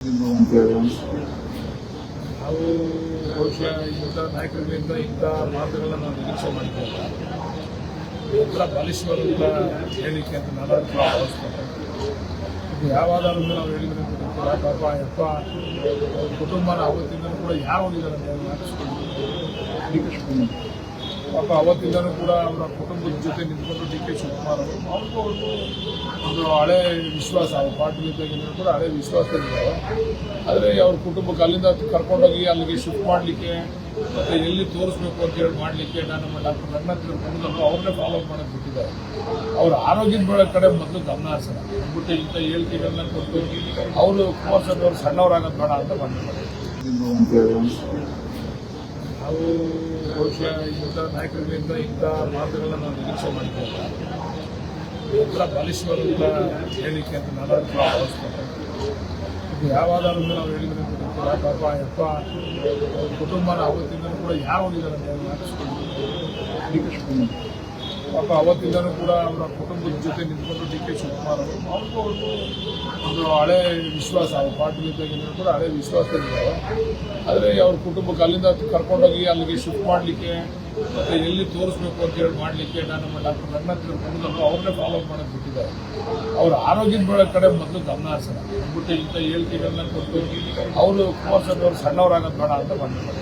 ನಾವು ಬಹುಶಃ ಇಂಥ ನಾಯಕರಿಂದ ಇಂಥ ಮಾತುಗಳನ್ನ ನಾವು ನಿರೀಕ್ಷೆ ಮಾಡಿದ್ದೇವೆ. ಒಂಥರ ಬಲಿಷ್ಠವಾದಂಥ ಹೇಳಿಕೆ ಅಂತ ನಾನು ಭಾವಿಸ್ತೇನೆ. ಇದು ಯಾವಾದರೂ ನಾವು ಹೇಳಿದ್ರೆ ಗೊತ್ತಿಲ್ಲ. ಪಾಪ ಯಪ್ಪ ಕುಟುಂಬನ ಅವತ್ತಿಂದನೂ ಕೂಡ ಯಾರು ಹೋಗಿದ್ದಾರೆ ಪಾಪ ಅವತ್ತಿಂದನೂ ಕೂಡ ಅವರ ಕುಟುಂಬದ ಜೊತೆ ನಿಂತ್ಕೊಂಡು ಡಿ ಕೆ ಶಿವಕುಮಾರ್ ಅವರು ಒಂದು ಹಳೆ ವಿಶ್ವಾಸ ಅವ್ರ ಪಾರ್ಟಿ ಜೊತೆಗಿಂತ ಕೂಡ ಹಳೆ ವಿಶ್ವಾಸದಲ್ಲಿದ್ದಾರೆ. ಆದರೆ ಅವ್ರ ಕುಟುಂಬಕ್ಕೆ ಅಲ್ಲಿಂದ ಕರ್ಕೊಂಡೋಗಿ ಅಲ್ಲಿಗೆ ಶಿಫ್ಟ್ ಮಾಡಲಿಕ್ಕೆ ಮತ್ತು ಎಲ್ಲಿ ತೋರಿಸ್ಬೇಕು ಅಂತ ಹೇಳಿ ಮಾಡಲಿಕ್ಕೆ ನಮ್ಮ ಡಾಕ್ಟರ್ ರಂಗನಾಥ್ ಕುಟುಂಬದವರು ಅವ್ರನ್ನೇ ಫಾಲೋ ಅಪ್ ಮಾಡೋದು ಬಿಟ್ಟಿದ್ದಾರೆ. ಅವ್ರ ಆರೋಗ್ಯದ ಕಡೆ ಮೊದಲು ಗಮನ ಹರಿಸೋಣ ಅಂದ್ಬಿಟ್ಟು ಇಂಥ ಹೇಳಿಕೆಗಳನ್ನ ಕೊಟ್ಟು ಅವರು ಕುಮಾರಸ್ವಾಮಿ ಅವರು ಸಣ್ಣವರಾಗೋದು ಬೇಡ ಅಂತ ಬಂದಿದ್ದಾರೆ. ನಾವು ಬಹುಶಃ ಇಂಥ ನಾಯಕರಿಂದ ಇಂಥ ಮಾತುಗಳನ್ನ ನಾವು ನಿರೀಕ್ಷೆ ಮಾಡಿದ್ದೇವೆ. ಒಂಥರ ಬಲಿಷ್ಠವಾದಂಥ ಹೇಳಿಕೆ ಅಂತ ನಾನು ಭಾವಿಸ್ತೇನೆ. ಇದು ಯಾವಾದರೂ ನಾವು ಹೇಳಿದ್ರೆ ಗೊತ್ತಿಲ್ಲ. ಪಾಪ ಯಪ್ಪ ಕುಟುಂಬನ ಅವತ್ತಿಂದನೂ ಕೂಡ ಯಾರು ಹೋಗಿದ್ದಾರೆ ಪಾಪ ಅವತ್ತಿಂದನೂ ಕೂಡ ಅವರ ಕುಟುಂಬದ ಜೊತೆ ನಿಂತ್ಕೊಂಡು ಡಿ ಕೆ ಶಿವಕುಮಾರ್ ಅವರು ಒಂದು ಹಳೆ ವಿಶ್ವಾಸ ಅವ್ರ ಪಾರ್ಟಿ ಜೊತೆಗಿಂತ ಕೂಡ ಹಳೆ ವಿಶ್ವಾಸದಲ್ಲಿದ್ದಾರೆ. ಆದರೆ ಅವ್ರ ಕುಟುಂಬಕ್ಕೆ ಅಲ್ಲಿಂದ ಕರ್ಕೊಂಡೋಗಿ ಅಲ್ಲಿಗೆ ಶಿಫ್ಟ್ ಮಾಡಲಿಕ್ಕೆ ಮತ್ತು ಎಲ್ಲಿ ತೋರಿಸ್ಬೇಕು ಅಂತ ಹೇಳಿ ಮಾಡಲಿಕ್ಕೆ ನಮ್ಮ ಡಾಕ್ಟರ್ ರಂಗನಾಥ್ ಕುಟುಂಬದವರು ಅವ್ರನ್ನೇ ಫಾಲೋ ಅಪ್ ಮಾಡೋದು ಬಿಟ್ಟಿದ್ದಾರೆ. ಅವ್ರ ಆರೋಗ್ಯದ ಕಡೆ ಮೊದಲು ಗಮನ ಹರಿಸೋಣ ಅಂದ್ಬಿಟ್ಟು ಇಂಥ ಹೇಳಿಕೆಗಳನ್ನ ಕೊಟ್ಟು ಅವರು ಕುಮಾರಸ್ವಾಮಿ ಅವರು ಸಣ್ಣವರಾಗೋದು ಬೇಡ ಅಂತ ಬಂದಿದ್ದಾರೆ.